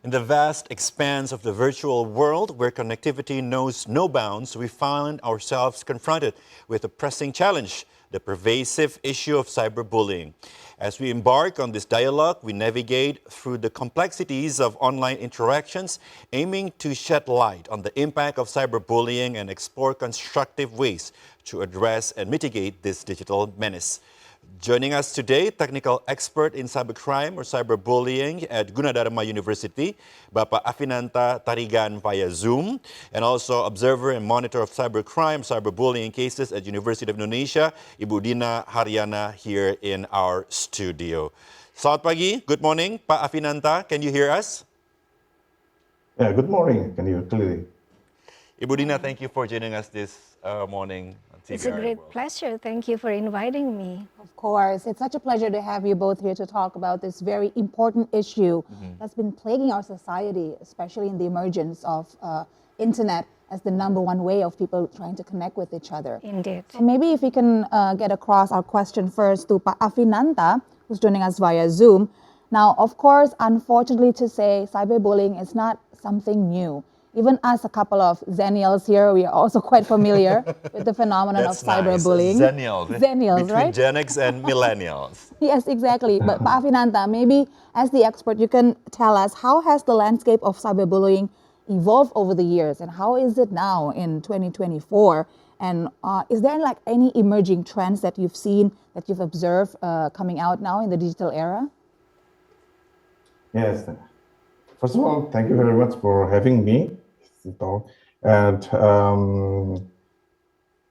In the vast expanse of the virtual world where connectivity knows no bounds, we find ourselves confronted with a pressing challenge, the pervasive issue of cyberbullying. As we embark on this dialogue, we navigate through the complexities of online interactions, aiming to shed light on the impact of cyberbullying and explore constructive ways to address and mitigate this digital menace. Joining us today, technical expert in cybercrime or cyberbullying at Gunadarma University, Bapak Afinanta Tarigan via Zoom, and also observer and monitor of cybercrime, cyberbullying cases at University of Indonesia, Ibu Dina Haryana here in our studio. Selamat pagi, good morning, Pak Afinanta, can you hear us? Yeah, good morning. Can you clearly? Ibu Dina, thank you for joining us this morning on TVR. It's a great pleasure. Thank you for inviting me. Of course. It's such a pleasure to have you both here to talk about this very important issue that's been plaguing our society, especially in the emergence of internet as the #1 way of people trying to connect with each other. Indeed. So maybe if we can get across our question first to Pak Afinanta, who's joining us via Zoom. Now, of course, unfortunately to say, cyberbullying is not something new. Even us, a couple of Zennials here, we are also quite familiar with the phenomenon of cyberbullying. Nice. Zennials. Zennials, Between right? Gen X and millennials. Yes, exactly. But Pak Afinanta, maybe as the expert, you can tell us how has the landscape of cyberbullying evolved over the years, and how is it now in 2024? And is there like any emerging trends that you've seen, that you've observed coming out now in the digital era? Yes. First of all, thank you very much for having me. And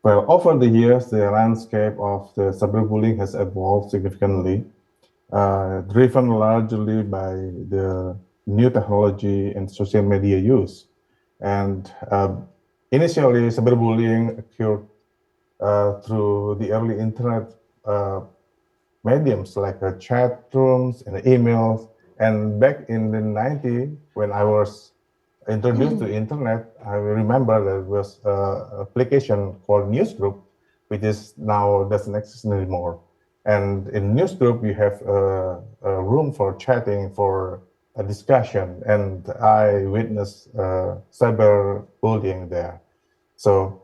well, over the years, the landscape of the cyberbullying has evolved significantly, driven largely by the new technology and social media use. And initially, cyberbullying occurred through the early internet mediums like chat rooms and emails. And back in the 90s, when I was introduced to internet, I remember there was an application called Newsgroup, which is now doesn't exist anymore. And in Newsgroup, you have a room for chatting, for a discussion, and I witnessed cyberbullying there. So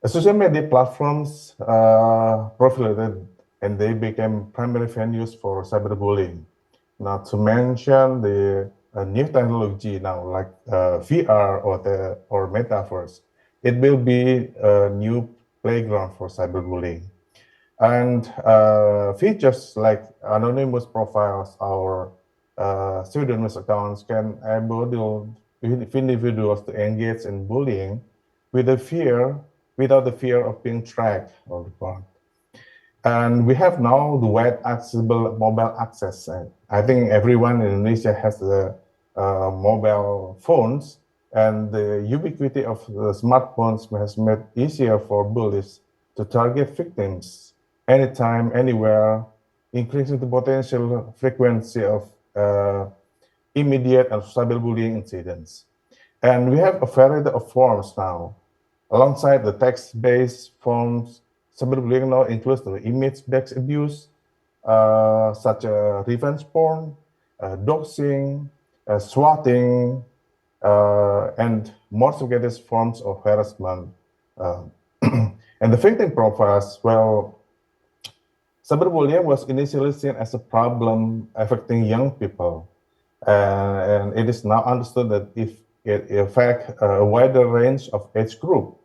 social media platforms proliferated, and they became primary venues for cyberbullying. Not to mention the new technology now, like VR or metaverse. It will be a new playground for cyberbullying. And features like anonymous profiles or pseudonymous accounts can enable individuals to engage in bullying without the fear of being tracked or recorded. And we have now the wide accessible mobile access. I think everyone in Indonesia has the mobile phones, and the ubiquity of the smartphones has made it easier for bullies to target victims anytime, anywhere, increasing the potential frequency of immediate and cyberbullying incidents. And we have a variety of forms now. Alongside the text-based forms, cyberbullying now includes the image-based abuse, such as revenge porn, doxing, swatting, and more sophisticated forms of harassment. And the victim profiles, well, cyberbullying was initially seen as a problem affecting young people. And it is now understood that if it affects a wider range of age group,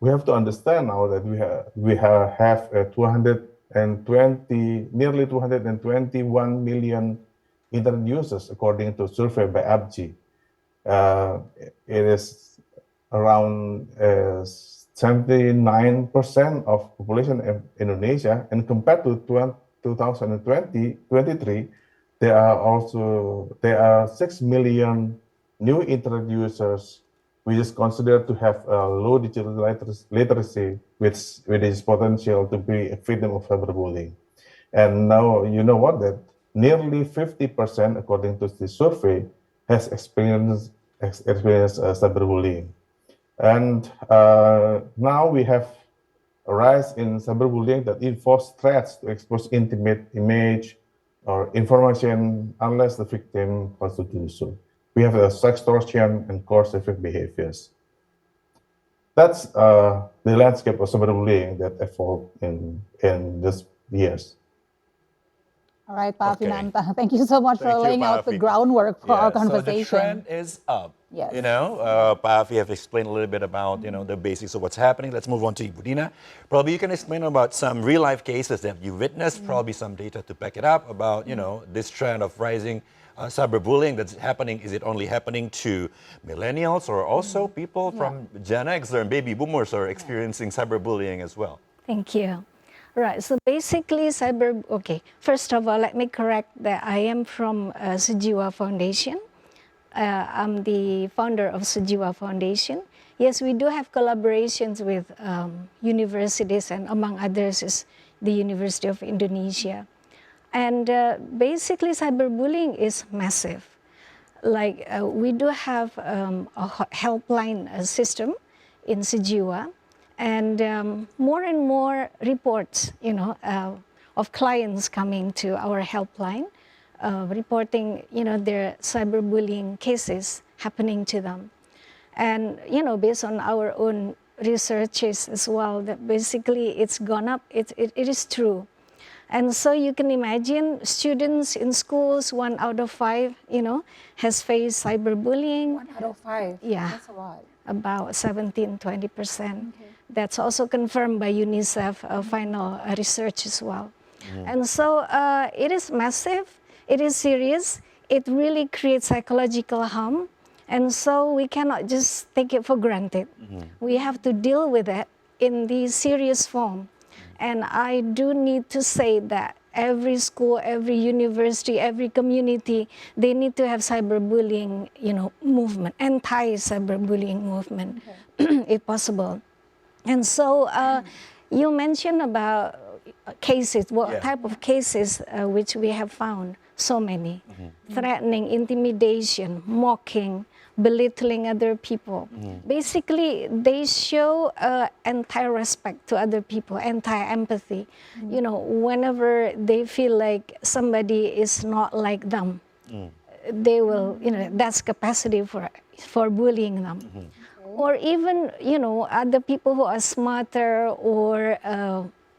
we have to understand now that we have nearly 221 million internet users, according to a survey by ABG. It is around 79% of population in Indonesia, and compared to 2023, there are 6 million new internet users, which is considered to have a low digital literacy, which is potential to be a victim of cyberbullying. And now, you know what, that nearly 50%, according to the survey, has experienced cyberbullying. And now we have a rise in cyberbullying that involves threats to expose intimate image, or information unless the victim wants to do so. We have sextortion and coercive behaviors. That's the landscape of cyberbullying that evolved in these years. All right, Pak Okay. Afinanta, thank you so much for Thank you, laying out Pak the Afi. groundwork for our Yeah, so the conversation. trend is up. Yes. You know, Pak Afi have explained a little bit about, you know, the basics of what's happening. Let's move on to Ibu Dina. Probably you can explain about some real life cases that you witnessed, probably some data to back it up about, you know, this trend of rising cyberbullying that's happening. Is it only happening to millennials or also people from Gen X or baby boomers are experiencing cyberbullying as well? Thank you. Right, so basically first of all, let me correct that I am from Sujiwa Foundation. I'm the founder of Sujiwa Foundation. Yes, we do have collaborations with universities, and among others is the University of Indonesia. And basically cyberbullying is massive. Like we do have a helpline system in Sujiwa, and more and more reports, you know, of clients coming to our helpline, reporting, you know, their cyberbullying cases happening to them. And, you know, based on our own researches as well, that basically it's gone up, it is true. And so you can imagine students in schools, 1 out of 5, you know, has faced cyberbullying. 1 out of 5. Yeah. That's a lot. About 17-20%. That's also confirmed by UNICEF final research as well. And so it is massive, it is serious, it really creates psychological harm, and so we cannot just take it for granted. We have to deal with it in the serious form. And I do need to say that every school, every university, every community, they need to have cyberbullying, you know, movement, anti-cyberbullying movement, if possible. And so you mentioned about cases, what type of cases which we have found, so many. Threatening, intimidation, mocking, belittling other people. Basically, they show anti-respect to other people, anti-empathy. You know, whenever they feel like somebody is not like them, they will, you know, that's capacity for bullying them. Or even, you know, other people who are smarter or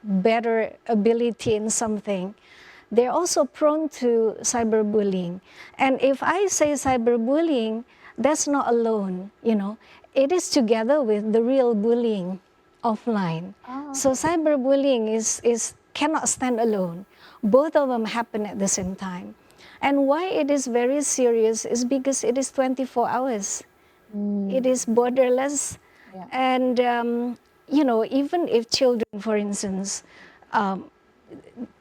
better ability in something, they're also prone to cyberbullying. And if I say cyberbullying, that's not alone, you know. It is together with the real bullying offline. So cyberbullying is cannot stand alone. Both of them happen at the same time. And why it is very serious is because it is 24 hours. It is borderless. And, you know, even if children, for instance,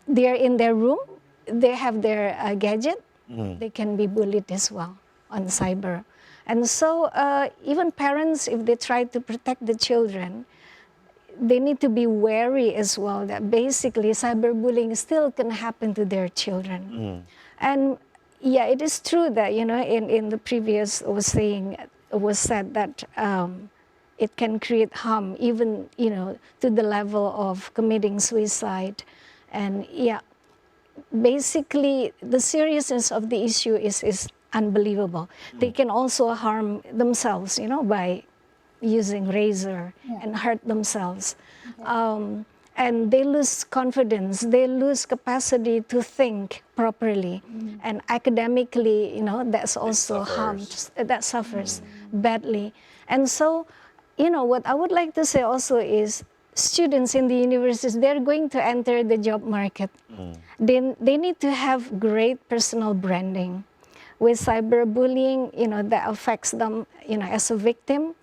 they're in their room, they have their gadget, they can be bullied as well on cyber. And so even parents, if they try to protect the children, they need to be wary as well that basically cyberbullying still can happen to their children. And yeah, it is true that, you know, in the previous was said that it can create harm even, you know, to the level of committing suicide. And yeah, basically the seriousness of the issue is unbelievable. They can also harm themselves, you know, by using razor and hurt themselves. And they lose confidence, they lose capacity to think properly. And academically, you know, that's also harmed, that suffers badly. And so, you know, what I would like to say also is students in the universities, they're going to enter the job market. They need to have great personal branding. With cyberbullying, you know, that affects them, you know, as a victim.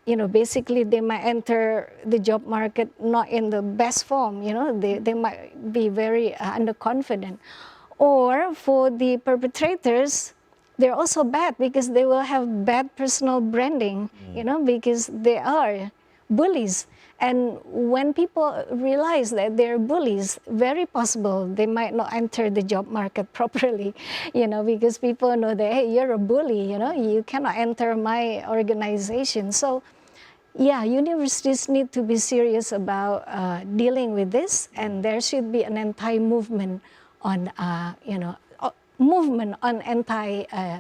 You know, basically they might enter the job market not in the best form, you know, they might be very underconfident. Or for the perpetrators, they're also bad because they will have bad personal branding, you know, because they are bullies. And when people realize that they're bullies, very possible they might not enter the job market properly, you know, because people know that, hey, you're a bully, you know, you cannot enter my organization. So, yeah, universities need to be serious about dealing with this, and there should be an anti-movement on movement on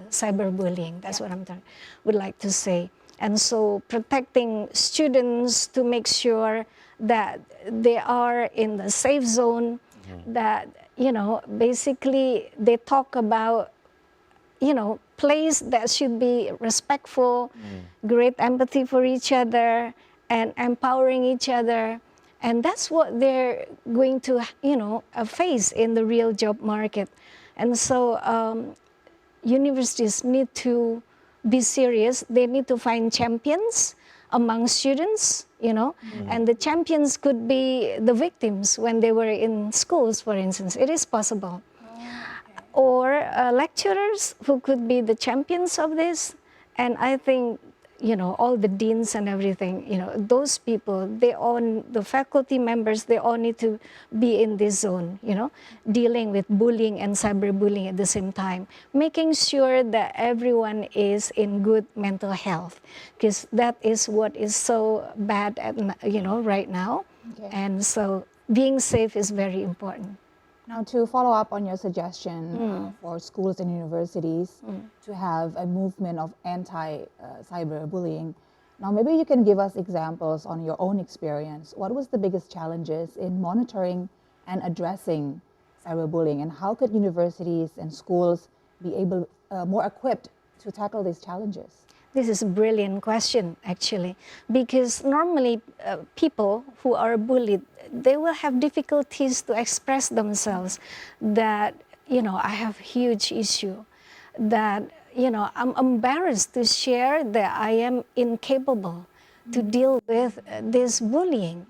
cyberbullying. That's what would like to say. And so protecting students to make sure that they are in the safe zone, that, basically they talk about, place that should be respectful, great empathy for each other, and empowering each other. And that's what they're going to, face in the real job market. And so universities need to be serious. They need to find champions among students, and the champions could be the victims when they were in schools, for instance. It is possible. Or lecturers who could be the champions of this. And I think, all the deans and everything, those people, the faculty members, they all need to be in this zone, dealing with bullying and cyberbullying at the same time, making sure that everyone is in good mental health, because that is what is so bad at, right now. Okay. And so being safe is very important. Now, to follow up on your suggestion for schools and universities to have a movement of anti-cyberbullying, now maybe you can give us examples on your own experience. What was the biggest challenges in monitoring and addressing cyberbullying, and how could universities and schools be more equipped to tackle these challenges? This is a brilliant question, actually, because normally people who are bullied, they will have difficulties to express themselves that, I have huge issue, that, I'm embarrassed to share that I am incapable to deal with this bullying.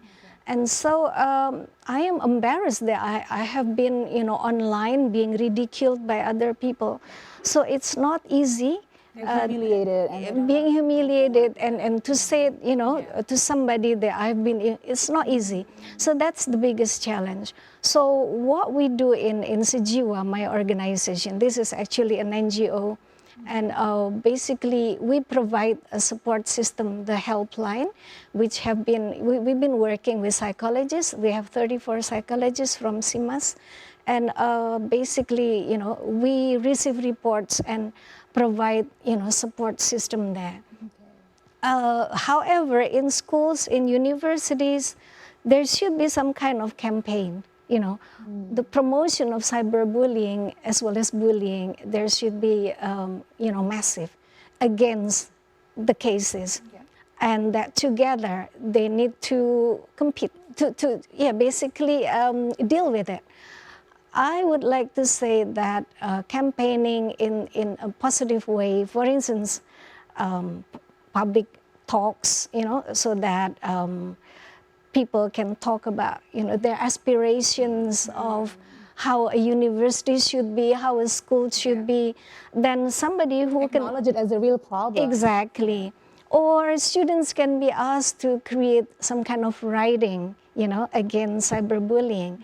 And so I am embarrassed that I have been, online being ridiculed by other people. So it's not easy. Being humiliated and to say, to somebody that I've been, it's not easy. So that's the biggest challenge. So what we do in Sejiwa, my organization, this is actually an NGO, and basically we provide a support system, the helpline, which we've been working with psychologists. We have 34 psychologists from CIMAS, and basically, we receive reports and provide, support system there. However, in schools, in universities, there should be some kind of campaign, the promotion of cyberbullying as well as bullying. There should be, massive against the cases, and that together they need to compete to basically deal with it. I would like to say that campaigning in a positive way, for instance, public talks, so that people can talk about, their aspirations of how a university should be, how a school should be, then somebody who acknowledge it as a real problem. Exactly. Or students can be asked to create some kind of writing, against cyberbullying.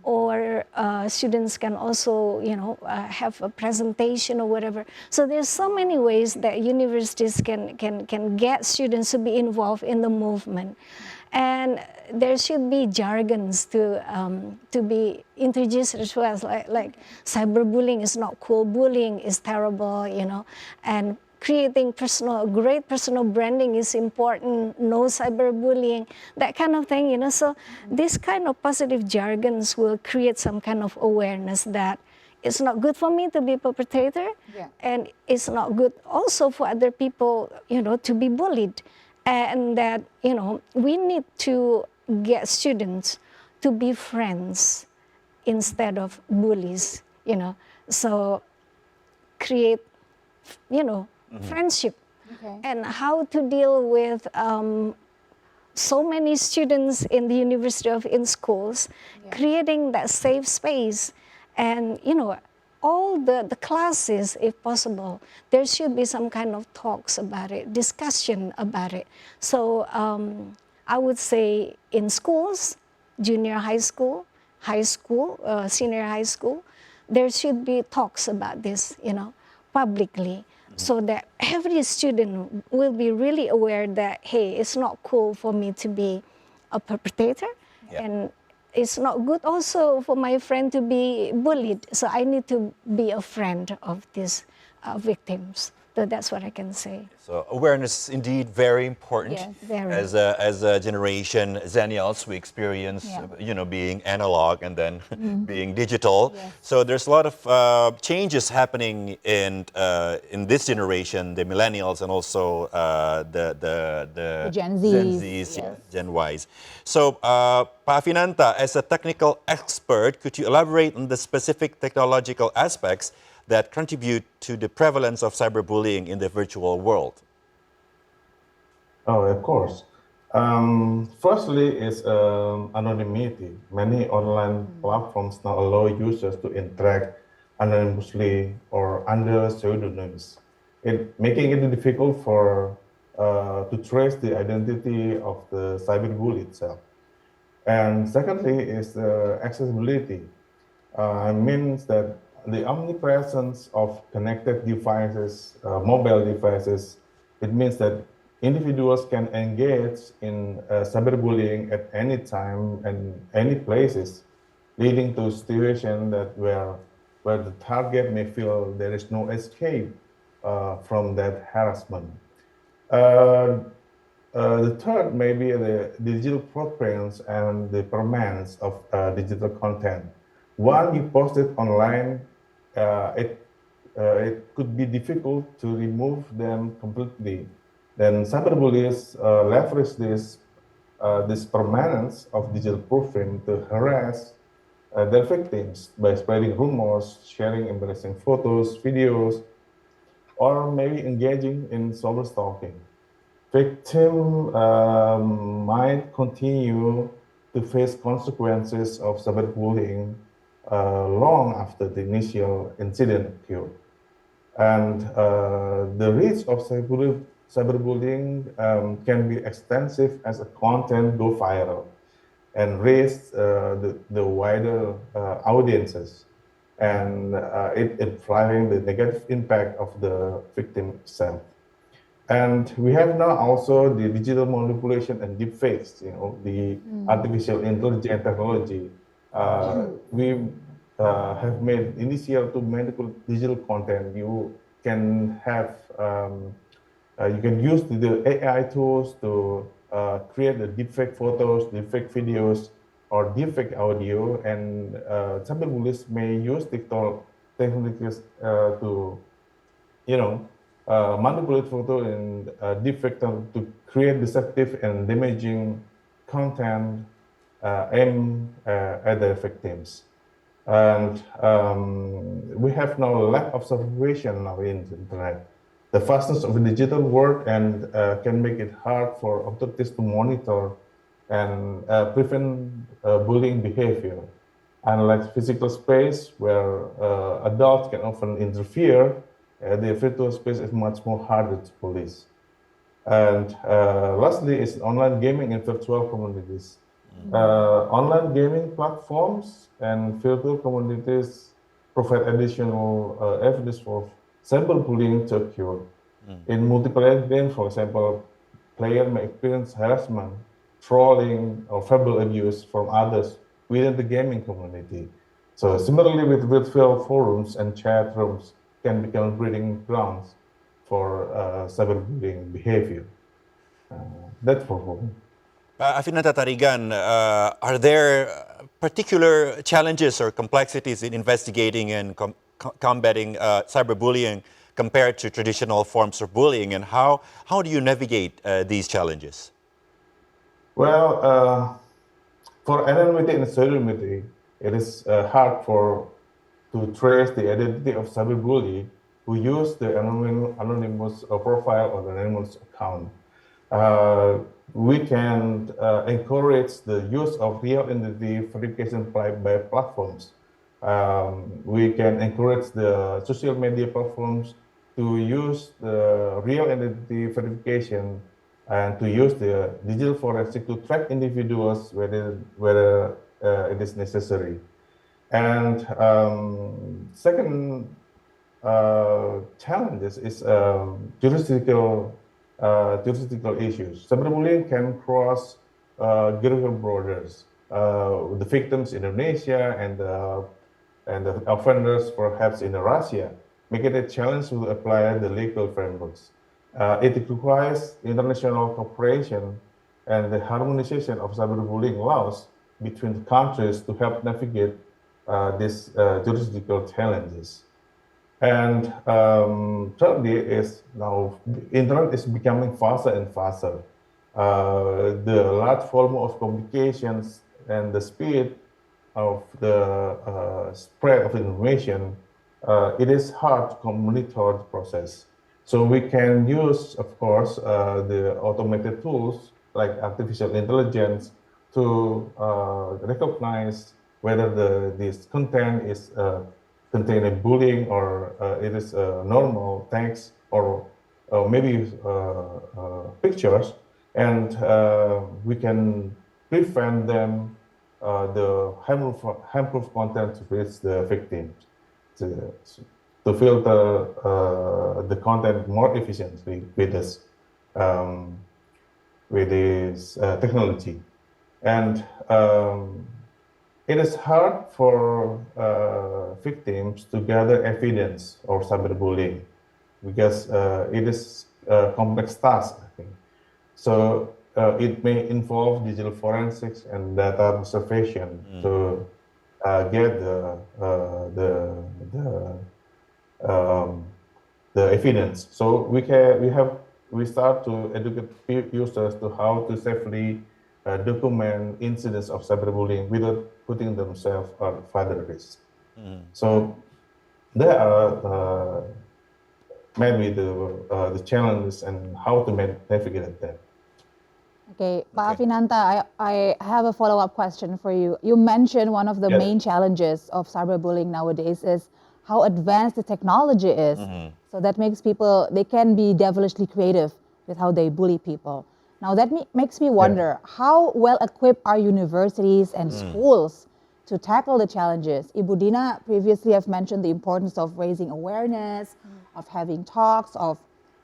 Or students can also, have a presentation or whatever. So there's so many ways that universities can get students to be involved in the movement. And there should be jargons to be introduced as well, like cyberbullying is not cool, bullying is terrible, and creating great personal branding is important, no cyberbullying, that kind of thing, So this kind of positive jargons will create some kind of awareness that it's not good for me to be a perpetrator, and it's not good also for other people, to be bullied. And that, we need to get students to be friends instead of bullies, So create, friendship. And how to deal with so many students in the university in schools, creating that safe space. And, all the classes, if possible, there should be some kind of talks about it, discussion about it. So I would say in schools, junior high school, senior high school, there should be talks about this, publicly, so that every student will be really aware that, hey, it's not cool for me to be a perpetrator, and it's not good also for my friend to be bullied. So I need to be a friend of these victims. So that's what I can say. So awareness indeed very important. Yes. Very. As a generation, Zennials, we experience, Yeah. being analog and then being digital. Yes. So there's a lot of changes happening in this generation, the millennials and also The Gen Gen Zs. Zs, Yes. Gen Ys. So, Pa Finanta, as a technical expert, could you elaborate on the specific technological aspects that contribute to the prevalence of cyberbullying in the virtual world? Oh, of course. Firstly, is anonymity. Many online platforms now allow users to interact anonymously or under pseudonyms, making it difficult for to trace the identity of the cyberbully itself. And secondly, is accessibility. Means that the omnipresence of connected devices, mobile devices, it means that individuals can engage in cyberbullying at any time and any places, leading to situation that where the target may feel there is no escape from that harassment. Uh, the third may be the digital footprints and the permanence of digital content. Once you post it online, it could be difficult to remove them completely. Then cyberbullies leverage this permanence of digital proofing to harass their victims by spreading rumors, sharing embarrassing photos, videos, or maybe engaging in cyber stalking. Victim might continue to face consequences of cyberbullying long after the initial incident occurred. And the risk of cyberbullying can be extensive as a content go viral and raise the wider audiences, and it driving the negative impact of the victim itself. And we have now also the digital manipulation and deepfakes, the artificial intelligence technology. We have made initial to medical digital content. Can have you can use the AI tools to create the deepfake photos, deepfake videos, or deepfake audio, and cyberbullies may use techniques to manipulate photo and deepfake to create deceptive and damaging content aimed at the victims. And we have now a lack of separation now in the internet. The fastness of the digital world and can make it hard for authorities to monitor and prevent bullying behavior. Unlike physical space, where adults can often interfere, the virtual space is much more harder to police. And lastly, is online gaming in virtual communities. Online gaming platforms and virtual communities provide additional evidence for cyberbullying to occur. In multiplayer games, for example, players may experience harassment, trolling, or verbal abuse from others within the gaming community. So similarly with virtual forums and chat rooms can become breeding grounds for cyberbullying behavior. That's for me. Afinata Tarigan, are there particular challenges or complexities in investigating and combating cyberbullying compared to traditional forms of bullying, and how do you navigate these challenges? Well, for anonymity and pseudonymity, it is hard to trace the identity of cyberbully who use the anonymous profile or the anonymous account. We can encourage the use of real identity verification by platforms. We can encourage the social media platforms to use the real identity verification and to use the digital forensic to track individuals whether it is necessary. And second challenges is jurisdictional issues. Cyberbullying can cross geographical borders, the victims in Indonesia and the offenders perhaps in Russia, make it a challenge to apply the legal frameworks. It requires international cooperation and the harmonization of cyberbullying laws between countries to help navigate these jurisdictional challenges. And thirdly is now internet is becoming faster and faster. The large volume of communications and the speed of the spread of information, it is hard to monitor the process. So we can use, of course, the automated tools like artificial intelligence to recognize whether this content is containing bullying or it is normal text or maybe pictures, and we can prevent them the harmful content to reach the victims, to, to filter the content more efficiently with this technology. And it is hard for victims to gather evidence of cyberbullying because it is a complex task, I think. So it may involve digital forensics and data observation to get the evidence. So we start to educate users to how to safely document incidents of cyberbullying without putting themselves at further risk. So there are maybe the challenges and how to navigate that. Okay, Pak Afinanta, I have a follow-up question for you. You mentioned one of the main challenges of cyberbullying nowadays is how advanced the technology is. So that makes people, they can be devilishly creative with how they bully people. Now that makes me wonder, how well equipped are universities and schools to tackle the challenges? Ibu Dina previously have mentioned the importance of raising awareness, of having talks, of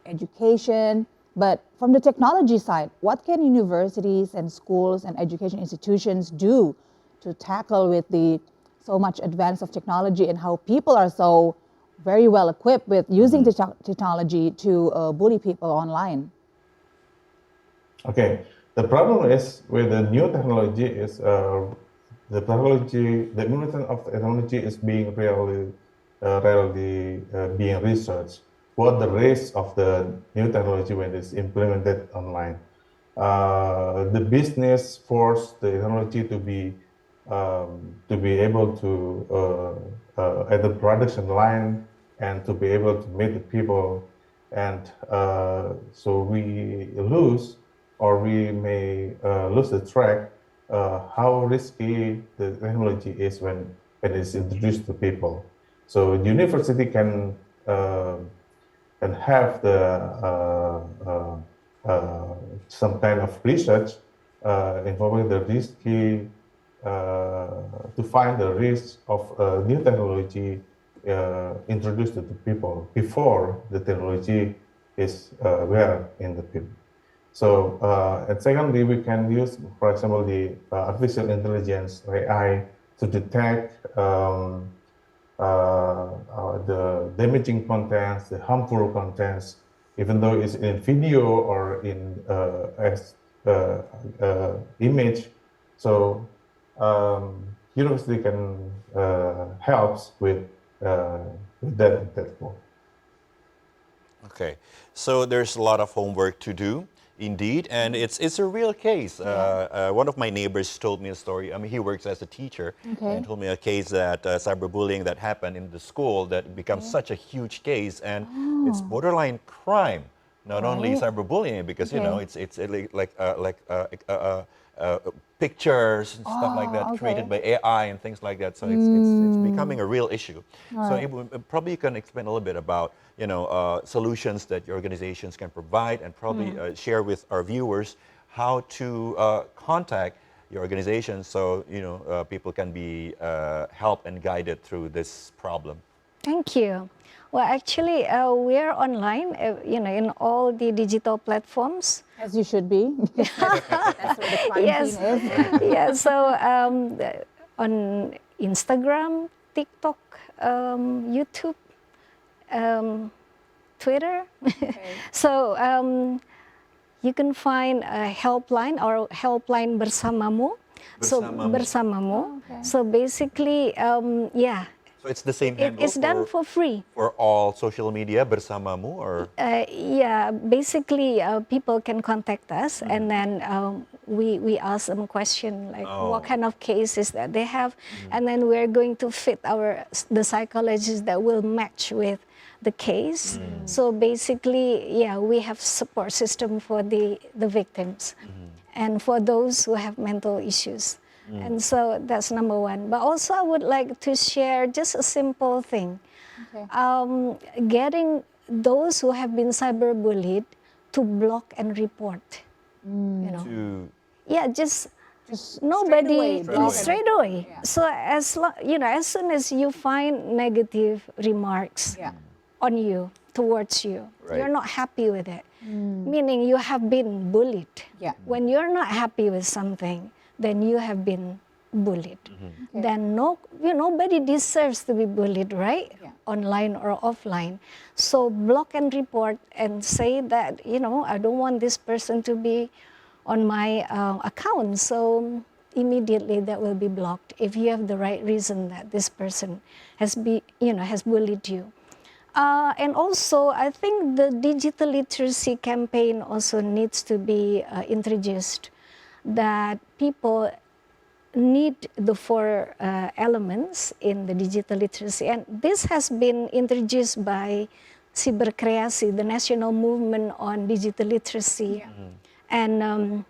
education. But from the technology side, what can universities and schools and education institutions do to tackle with the so much advance of technology and how people are so very well equipped with using the technology to bully people online? Okay, the problem is with the new technology is the implementation of the technology is being really being researched. What the risk of the new technology when it's implemented online? The business force the technology to be able to at the production line and to be able to meet the people, and so we lose or we may lose the track how risky the technology is when it's introduced to people. So the university can have some kind of research involving the risky to find the risk of new technology introduced to the people before the technology is there in the people. So, and secondly, we can use, for example, the artificial intelligence, AI, to detect the damaging contents, the harmful contents, even though it's in video or in as image. So, university can helps with that work. Okay, so there's a lot of homework to do. Indeed, and it's a real case. One of my neighbors told me a story. I mean, he works as a teacher, and told me a case that cyberbullying that happened in the school that becomes such a huge case, and it's borderline crime. Not only cyberbullying, because you know it's like pictures and stuff like that created by AI and things like that. So it's becoming a real issue. So probably you can explain a little bit about solutions that your organizations can provide, and probably share with our viewers how to contact your organization so people can be helped and guided through this problem. Thank you. Well, actually, we're online, in all the digital platforms. As you should be. That's where the crime Yes, scene is. yeah. So on Instagram, TikTok, YouTube, Twitter. So you can find a helpline or helpline bersamamu. So Bersamamu. bersamamu. Okay. So basically, yeah, So it's the same handle it's done for free. for all social media, bersamamu, or Yeah, basically, people can contact us, and then we ask them a question like what kind of cases that they have, and then we're going to fit the psychologists that will match with the case. So basically, yeah, we have support system for the victims, and for those who have mental issues. And so that's number one. But also, I would like to share just a simple thing. Okay. Getting those who have been cyberbullied to block and report. You know, to yeah, just Just nobody straight away, block and straight away. Yeah. So as soon as you find negative remarks Yeah. on you, towards you, Right. you're not happy with it. Meaning you have been bullied. Yeah. When you're not happy with something, then you have been bullied. Okay. Then nobody deserves to be bullied, right? Yeah. Online or offline. So block and report and say that, I don't want this person to be on my account. So immediately that will be blocked if you have the right reason that this person has bullied you. And also, I think the digital literacy campaign also needs to be introduced, that people need the four elements in the digital literacy. And this has been introduced by Cyberkreasi, the national movement on digital literacy. And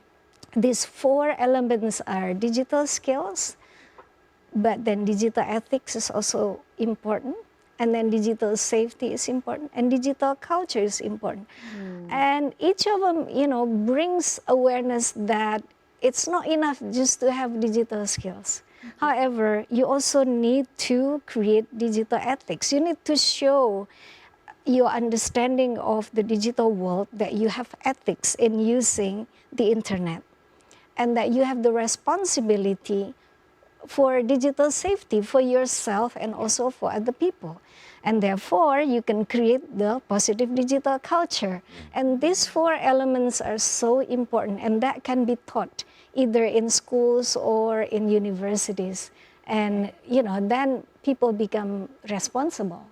these four elements are digital skills, but then digital ethics is also important. And then digital safety is important, and digital culture is important. And each of them, brings awareness that it's not enough just to have digital skills. However, you also need to create digital ethics. You need to show your understanding of the digital world, that you have ethics in using the internet, and that you have the responsibility for digital safety for yourself and also for other people. And therefore, you can create the positive digital culture. And these four elements are so important, and that can be taught either in schools or in universities. And, then people become responsible,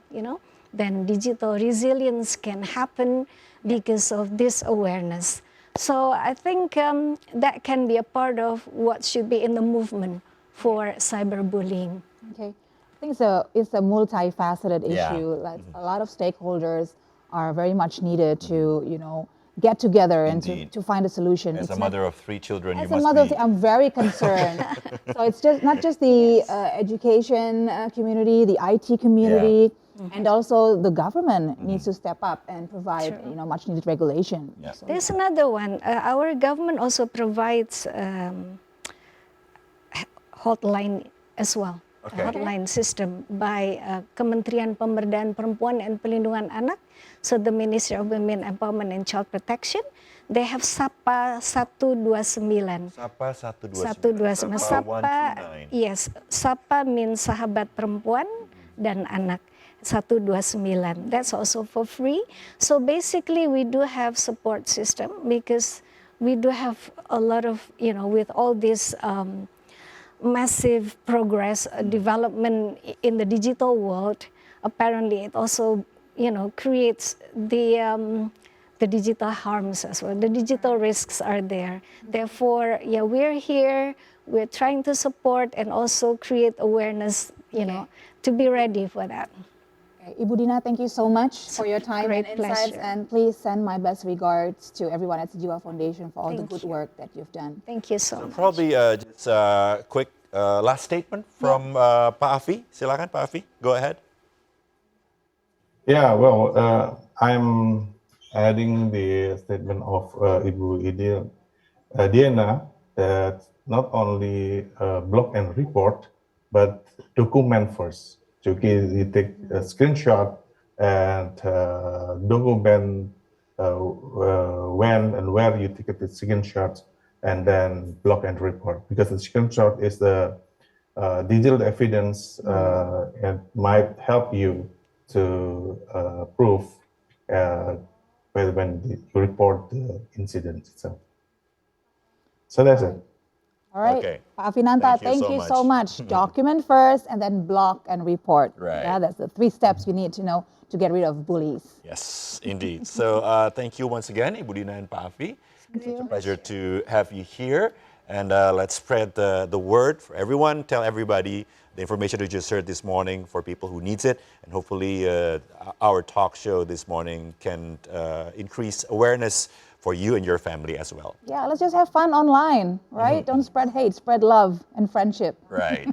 Then digital resilience can happen because of this awareness. So I think that can be a part of what should be in the movement for cyberbullying. Okay. I think it's a multifaceted Yeah. issue. Like a lot of stakeholders are very much needed to, get together and Indeed. to find a solution. as It's a not- mother of 3 children, you As a must mother, be. I'm very concerned. So it's just not just the education community, the IT community, and also the government needs to step up and provide, much needed regulation. Yeah. So, There's another one. Our government also provides hotline as well. Okay. A hotline system by Kementerian Pemberdayaan Perempuan and Pelindungan Anak. So the Ministry of Women Empowerment and Child Protection, they have SAPA 129. Sapa 129. 129. Sapa SAPA, 129. yes. SAPA means sahabat perempuan dan anak. 129. That's also for free. So basically we do have support system because we do have a lot of, with all this massive progress, development in the digital world, apparently it also, creates the digital harms as well. The digital risks are there. Therefore, yeah, we're here, we're trying to support and also create awareness, to be ready for that. okay. Ibu Dina, thank you so much for your time great and insights. pleasure. And please send my best regards to everyone at Sejiwa Foundation for all the Thank good you. work that you've done. Thank you so much. Probably just a quick last statement from Pak Afi. Silakan, Pak Afi. Go ahead. Yeah, well, I'm adding the statement of Ibu Diana that not only block and report, but document first. So you take a screenshot and document when and where you take the screenshot, and then block and report, because the screenshot is the digital evidence and might help you to prove when you report the incident itself. So that's it. All right. Okay. Pak Afinanta, Thank you so much. Document first and then block and report. Right. Yeah, that's the 3 steps you need to know to get rid of bullies. Yes, indeed. So thank you once again, Ibu Dina and Pak Afi. Thank you. Pleasure to have you here. And let's spread the word for everyone. Tell everybody the information you just heard this morning for people who needs it. And hopefully our talk show this morning can increase awareness for you and your family as well. Yeah, let's just have fun online, right? Don't spread hate, spread love and friendship. Right.